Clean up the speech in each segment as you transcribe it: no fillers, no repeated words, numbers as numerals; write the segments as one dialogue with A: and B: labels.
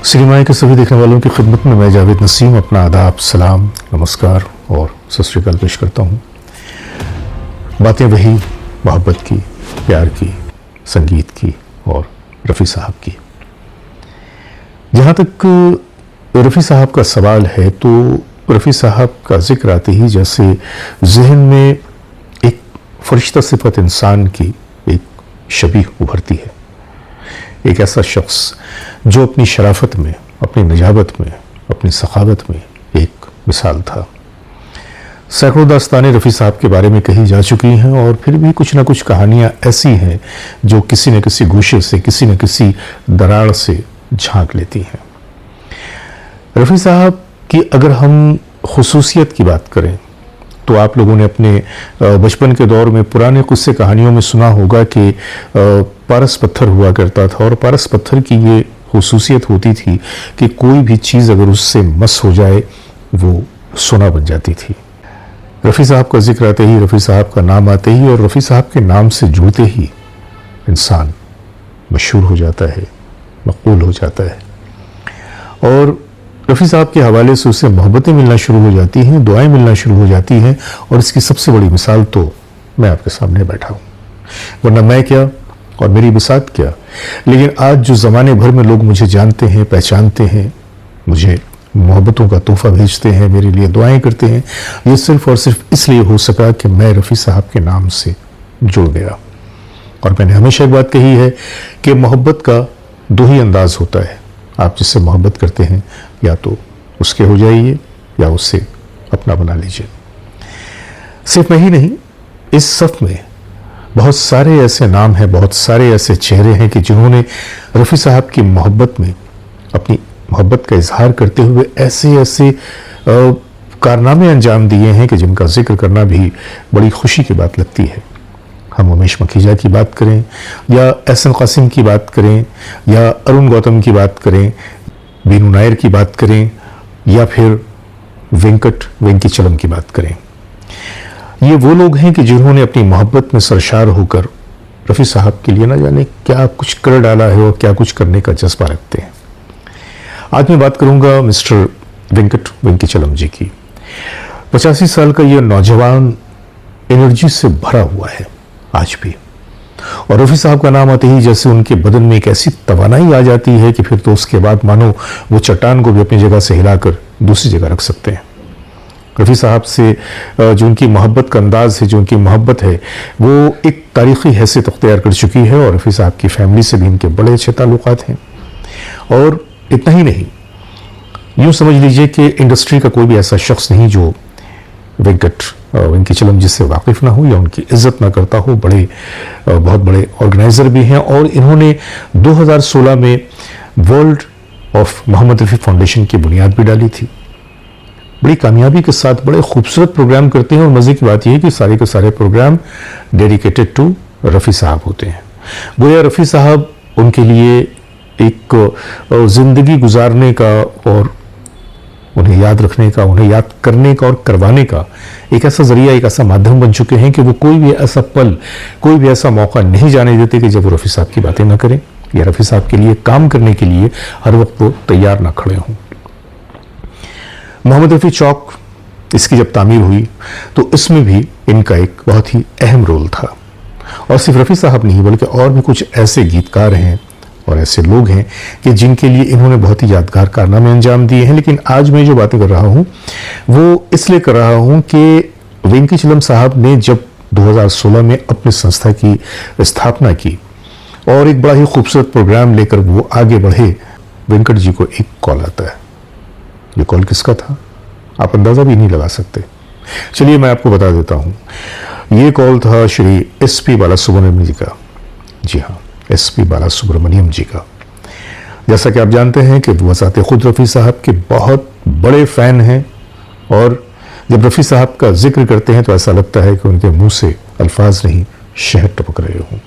A: सिनेमाए के सभी देखने वालों की खिदमत में मैं जावेद नसीम अपना आदाब, सलाम, नमस्कार और सत श्री अकाल पेश करता हूँ। बातें वही मोहब्बत की, प्यार की, संगीत की और रफ़ी साहब की। जहाँ तक रफ़ी साहब का सवाल है तो रफ़ी साहब का जिक्र आते ही जैसे जहन में एक फरिश्ता सिफत इंसान की एक शबीह उभरती है। एक ऐसा शख्स जो अपनी शराफत में, अपनी नजाबत में, अपनी सखावत में एक मिसाल था। सैकड़ों दास्तानें रफ़ी साहब के बारे में कही जा चुकी हैं और फिर भी कुछ ना कुछ कहानियाँ ऐसी हैं जो किसी न किसी गोशे से, किसी न किसी दरार से झांक लेती हैं। रफ़ी साहब की अगर हम खुसूसियत की बात करें तो आप लोगों ने अपने बचपन के दौर में पुराने किस्से कहानियों में सुना होगा कि पारस पत्थर हुआ करता था और पारस पत्थर की ये खुसूसियत होती थी कि कोई भी चीज़ अगर उससे मस हो जाए वो सोना बन जाती थी। रफ़ी साहब का जिक्र आते ही, रफ़ी साहब का नाम आते ही और रफ़ी साहब के नाम से जुड़ते ही इंसान मशहूर हो जाता है, मकबूल हो जाता है और रफ़ी साहब के हवाले से उससे मोहब्बतें मिलना शुरू हो जाती हैं, दुआएं मिलना शुरू हो जाती हैं और इसकी सबसे बड़ी मिसाल तो मैं आपके सामने बैठा हूँ। वरना मैं क्या और मेरी बिसात क्या, लेकिन आज जो ज़माने भर में लोग मुझे जानते हैं, पहचानते हैं, मुझे मोहब्बतों का तोहफ़ा भेजते हैं, मेरे लिए दुआएं करते हैं, ये सिर्फ़ और सिर्फ इसलिए हो सका कि मैं रफ़ी साहब के नाम से जुड़ गया। और मैंने हमेशा एक बात कही है कि मोहब्बत का दो ही अंदाज़ होता है। आप जिससे मोहब्बत करते हैं या तो उसके हो जाइए या उससे अपना बना लीजिए। सिर्फ मैं ही नहीं, इस सफ में बहुत सारे ऐसे नाम हैं, बहुत सारे ऐसे चेहरे हैं कि जिन्होंने रफ़ी साहब की मोहब्बत में अपनी मोहब्बत का इजहार करते हुए ऐसे ऐसे कारनामे अंजाम दिए हैं कि जिनका जिक्र करना भी बड़ी खुशी की बात लगती है। हम उमेश मखीजा की बात करें या एहसन कासिम की बात करें या अरुण गौतम की बात करें, बीनू नायर की बात करें या फिर वेंकीचलम की बात करें, ये वो लोग हैं कि जिन्होंने अपनी मोहब्बत में सरशार होकर रफ़ी साहब के लिए ना जाने क्या कुछ कर डाला है और क्या कुछ करने का जज्बा रखते हैं। आज मैं बात करूंगा मिस्टर वेंकीचलम जी की। 85 साल का ये नौजवान एनर्जी से भरा हुआ है आज भी, और रफ़ी साहब का नाम आते ही जैसे उनके बदन में एक ऐसी तवानाई आ जाती है कि फिर तो उसके बाद मानो वो चट्टान को भी अपनी जगह से हिलाकर दूसरी जगह रख सकते हैं। रफ़ी साहब से जो उनकी मोहब्बत का अंदाज़ है, जो उनकी मोहब्बत है, वो एक तारीख़ी हैसियत अख्तियार कर चुकी है और रफ़ी साहब की फैमिली से भी इनके बड़े अच्छे ताल्लुकात हैं। और इतना ही नहीं, यूँ समझ लीजिए कि इंडस्ट्री का कोई भी ऐसा शख्स नहीं जो वेंकीचलम जी से वाकिफ़ ना हो या उनकी इज्जत ना करता हो। बहुत बड़े ऑर्गेनाइज़र भी हैं और इन्होंने 2016 में world of Mohammed Rafi foundation की बुनियाद भी डाली थी। बड़ी कामयाबी के साथ बड़े खूबसूरत प्रोग्राम करते हैं और मज़े की बात यह है कि सारे के सारे प्रोग्राम डेडिकेटेड टू रफ़ी साहब होते हैं। गोया रफ़ी साहब उनके लिए एक ज़िंदगी गुजारने का और उन्हें याद रखने का, उन्हें याद करने का और करवाने का एक ऐसा जरिया, एक ऐसा माध्यम बन चुके हैं कि वो कोई भी ऐसा पल, कोई भी ऐसा मौका नहीं जाने देते कि जब वो रफ़ी साहब की बातें ना करें या रफ़ी साहब के लिए काम करने के लिए हर वक्त वो तैयार ना खड़े हों। मोहम्मद रफ़ी चौक, इसकी जब तामीर हुई तो इसमें भी इनका एक बहुत ही अहम रोल था। और सिर्फ रफ़ी साहब नहीं बल्कि और भी कुछ ऐसे गीतकार हैं और ऐसे लोग हैं कि जिनके लिए इन्होंने बहुत ही यादगार कारनामे अंजाम दिए हैं। लेकिन आज मैं जो बातें कर रहा हूँ वो इसलिए कर रहा हूँ कि वेंकीचलम साहब ने जब 2016 में अपनी संस्था की स्थापना की और एक बड़ा ही खूबसूरत प्रोग्राम लेकर वो आगे बढ़े, वेंकट जी को एक कॉल आता है। ये कॉल किसका था आप अंदाज़ा भी नहीं लगा सकते। चलिए मैं आपको बता देता हूँ। ये कॉल था श्री SP बालासुब्रमण्यम जी का। जी हाँ, SP बालासुब्रमण्यम जी का। जैसा कि आप जानते हैं कि वो ज़ाते खुद रफ़ी साहब के बहुत बड़े फ़ैन हैं और जब रफ़ी साहब का जिक्र करते हैं तो ऐसा लगता है कि उनके मुंह से अल्फाज नहीं, शहद टपक रहे हों।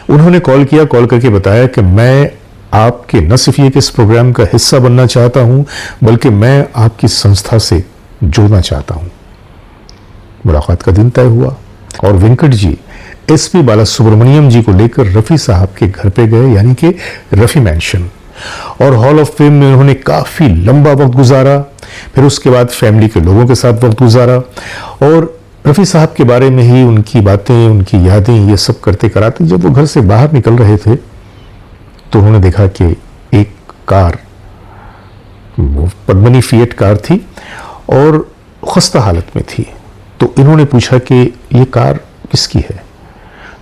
A: उन्होंने कॉल किया, कॉल करके बताया कि मैं आपके न सिर्फ ये कि इस प्रोग्राम का हिस्सा बनना चाहता हूँ बल्कि मैं आपकी संस्था से जुड़ना चाहता हूँ। मुलाकात का दिन तय हुआ और वेंकट जी SP बालासुब्रमण्यम जी को लेकर रफ़ी साहब के घर पे गए, यानी कि रफ़ी मैंशन, और हॉल ऑफ फेम में उन्होंने काफ़ी लंबा वक्त गुजारा। फिर उसके बाद फैमिली के लोगों के साथ वक्त गुजारा और रफ़ी साहब के बारे में ही उनकी बातें, उनकी यादें, ये सब करते कराते जब वो घर से बाहर निकल रहे थे तो उन्होंने देखा कि एक कार, वो पद्मिनी फिएट कार थी और खस्ता हालत में थी। तो इन्होंने पूछा कि ये कार किसकी है,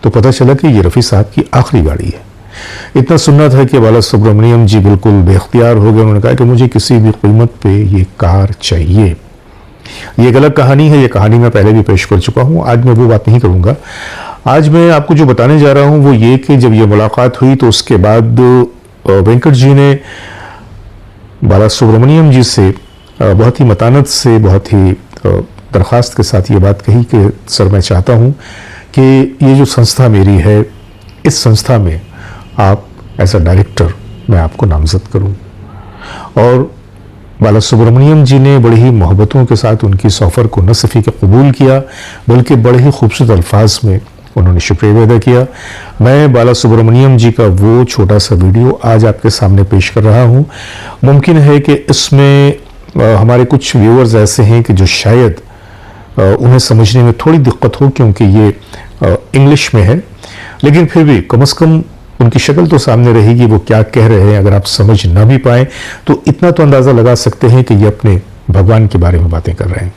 A: तो पता चला कि ये रफ़ी साहब की आखिरी गाड़ी है। इतना सुनना था कि बाला सुब्रमण्यम जी बिल्कुल बेख्तियार हो गए। उन्होंने कहा कि मुझे किसी भी कीमत पे ये कार चाहिए। ये एक अलग कहानी है, ये कहानी मैं पहले भी पेश कर चुका हूँ, आज मैं वो बात नहीं करूँगा। आज मैं आपको जो बताने जा रहा हूँ वो ये कि जब ये मुलाकात हुई तो उसके बाद वेंकट जी ने बाला सुब्रमण्यम जी से बहुत ही मतानत से, बहुत ही दरख्वास्त के साथ ये बात कही कि सर मैं चाहता हूँ कि ये जो संस्था मेरी है, इस संस्था में आप एज अ डायरेक्टर मैं आपको नामजद करूँ। और बाला सुब्रमण्यम जी ने बड़ी ही मोहब्बतों के साथ उनकी इस ऑफ़र को न सिर्फ कि कबूल किया बल्कि बड़े ही खूबसूरत अल्फाज में उन्होंने शुक्रिया अदा किया। मैं बाला सुब्रमण्यम जी का वो छोटा सा वीडियो आज आपके सामने पेश कर रहा हूँ। मुमकिन है कि इसमें हमारे कुछ व्यूअर्स ऐसे हैं कि जो शायद उन्हें समझने में थोड़ी दिक्कत हो क्योंकि ये इंग्लिश में है, लेकिन फिर भी कम से कम उनकी शक्ल तो सामने रहेगी, वो क्या कह रहे हैं। अगर आप समझ ना भी पाएँ तो इतना तो अंदाज़ा लगा सकते हैं कि ये अपने भगवान के बारे में बातें कर रहे हैं।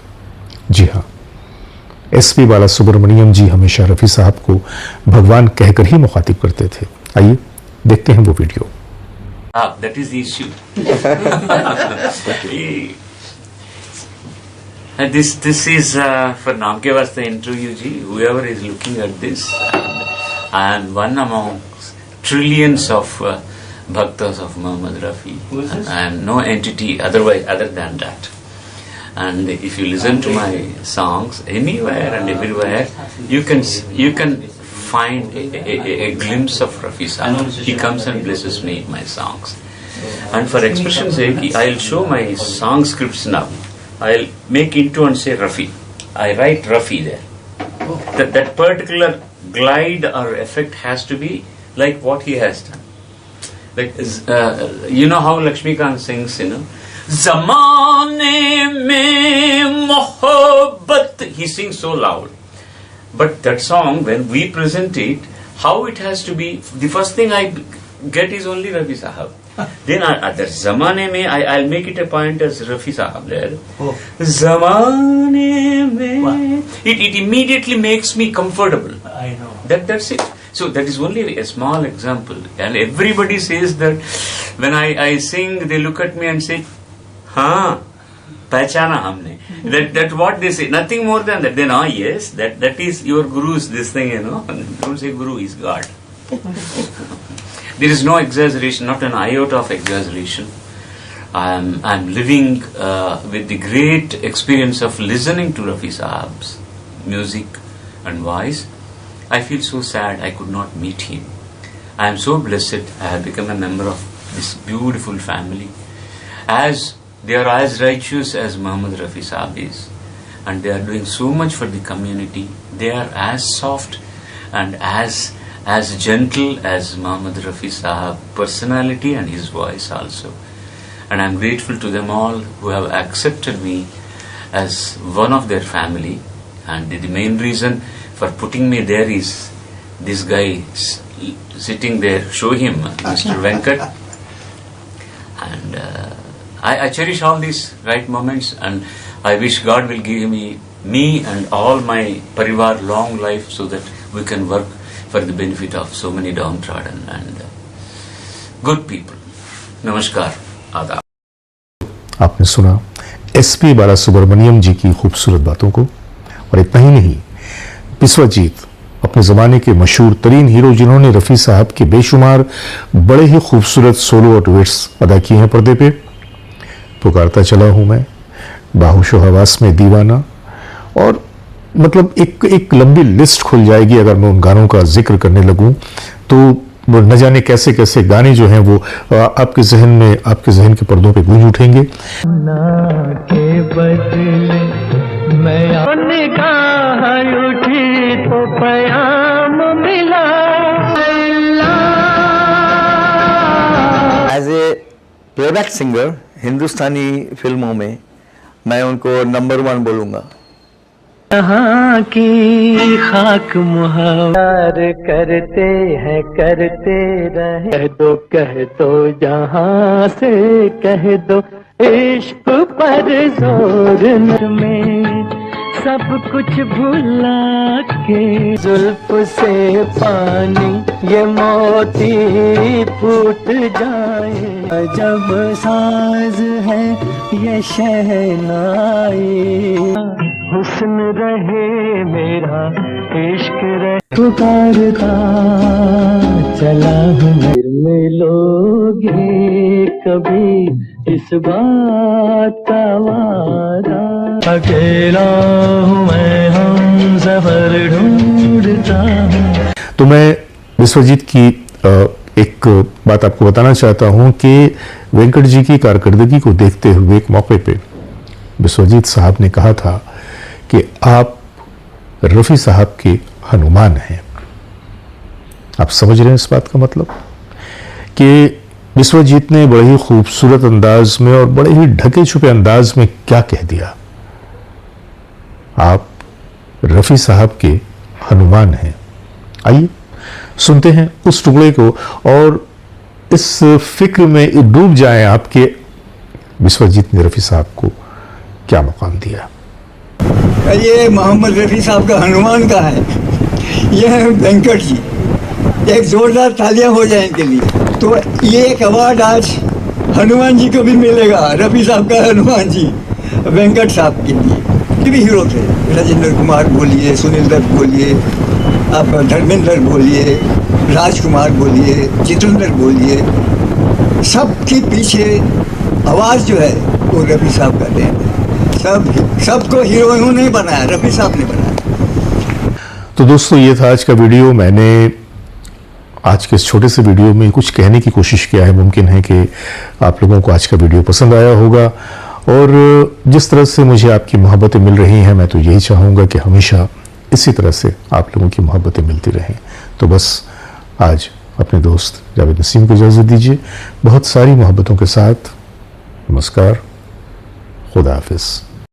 A: जी हाँ, एसपी बाला सुब्रमण्यम जी हमेशा रफ़ी साहब को भगवान कहकर ही मुखातिब करते थे। आइए देखते हैं वो video.
B: That is the issue. This is for नाम के वास्ते interview ji, whoever is looking at this, and one among trillions of bhaktas of Muhammad Rafi, and no entity other than that. And if you listen to my songs anywhere and everywhere, you can find a glimpse of Rafi Sahab. He comes and blesses me in my songs. And for expression's sake, I'll show my song scripts now. I'll make into and say Rafi. I write Rafi there. That particular glide or effect has to be like what he has done. Like you know how Lakshmikant sings, you know, Zamane mein mohabbat. He sings so loud. But that song, when we present it, how it has to be, the first thing I get is only Rafi Sahab. Then that Zamane mein, I'll make it a point as Rafi Sahab there. Oh. Zamane mein. Wow. It immediately makes me comfortable.
C: I know.
B: That's it. So that is only a small example. And everybody says that when I sing, they look at me and say, हाँ पहचाना हमने. That what they say, nothing more than that. Then yes, that is your guru's this thing, you know. Don't say guru, is God. There is no exaggeration, not an iota of exaggeration. I'm living with the great experience of listening to Rafi Sahab's music and voice. I feel so sad I could not meet him. I am so blessed I have become a member of this beautiful family. As they are as righteous as Muhammad Rafi Sahab is, and they are doing so much for the community. They are as soft and as gentle as Muhammad Rafi Sahab personality and his voice also. And I am grateful to them all who have accepted me as one of their family. And the main reason for putting me there is this guy sitting there. Show him, Mr. Venkat. And I cherish all these right moments, and I wish God will give me and all my parivar long life so that we can work for the benefit of so many downtrodden and good people. Namaskar, आदाब.
A: आपने सुना SP बाला सुब्रमण्यम जी की खूबसूरत बातों को, और इतना ही नहीं, बिस्वाजीत अपने ज़माने के मशहूर तरीन हीरो जिन्होंने रफ़ी साहब के बेशुमार बड़े ही खूबसूरत सोलो और डुएट्स अदा किए हैं पर्दे पे, पुकारता चला हूँ मैं, बाहुशो हवास में दीवाना, और मतलब एक लंबी लिस्ट खुल जाएगी अगर मैं उन गानों का जिक्र करने लगूं तो न जाने कैसे कैसे गाने जो हैं वो आपके जहन के पर्दों पे गूंज उठेंगे.
C: के बदले मैं निगाह उठी तो प्याम मिला.
D: As a प्लेबैक सिंगर हिंदुस्तानी फिल्मों में मैं उनको नंबर 1 बोलूँगा।
C: यहाँ की खाक मुहावर करते हैं करते रहे, कह दो जहाँ से कह दो इश्क पर जोर में, सब कुछ भुला के जुल्फ से पानी ये मोती फूट जाए, जब साज है ये शहनाई, हुस्न रहे मेरा इश्क रहे, पुकारता चला हूँ, फिर मिलोगे कभी इस बात का वादा, अकेला हूँ मैं हम सफर ढूंढता हूँ।
A: तो मैं विश्वजीत की एक बात आपको बताना चाहता हूं कि वेंकट जी की कारकर्दगी को देखते हुए एक मौके पे विश्वजीत साहब ने कहा था कि आप रफ़ी साहब के हनुमान हैं। आप समझ रहे हैं इस बात का मतलब कि विश्वजीत ने बड़े ही खूबसूरत अंदाज में और बड़े ही ढके छुपे अंदाज में क्या कह दिया, आप रफ़ी साहब के हनुमान हैं। आइए सुनते हैं उस टुकड़े को और इस फिक्र में डूब जाएं आपके विश्वजीत ने रफ़ी साहब को क्या मुकाम दिया।
E: ये मोहम्मद रफ़ी साहब का हनुमान का है, ये है वेंकट जी। एक जोरदार तालियां हो जाए इनके लिए। तो ये एक अवार्ड आज हनुमान जी को भी मिलेगा, रफ़ी साहब का हनुमान जी वेंकट साहब के लिए। ये भी हीरो थे, राजेंद्र कुमार बोलिए, सुनील दत्त बोलिए, आप धर्मेंद्र बोलिए, राजकुमार बोलिए, जितेंद्र बोलिए, सबके पीछे आवाज़ जो है वो रफ़ी साहब का देन है। सबको हीरो नहीं बनाया, रफ़ी साहब ने बनाया।
A: तो दोस्तों ये था आज का वीडियो। मैंने आज के इस छोटे से वीडियो में कुछ कहने की कोशिश किया है। मुमकिन है कि आप लोगों को आज का वीडियो पसंद आया होगा और जिस तरह से मुझे आपकी मोहब्बतें मिल रही हैं, मैं तो यही चाहूँगा कि हमेशा इसी तरह से आप लोगों की मोहब्बतें मिलती रहें। तो बस आज अपने दोस्त जावेद नसीम को इजाज़त दीजिए, बहुत सारी मोहब्बतों के साथ। नमस्कार, खुदा हाफिज़।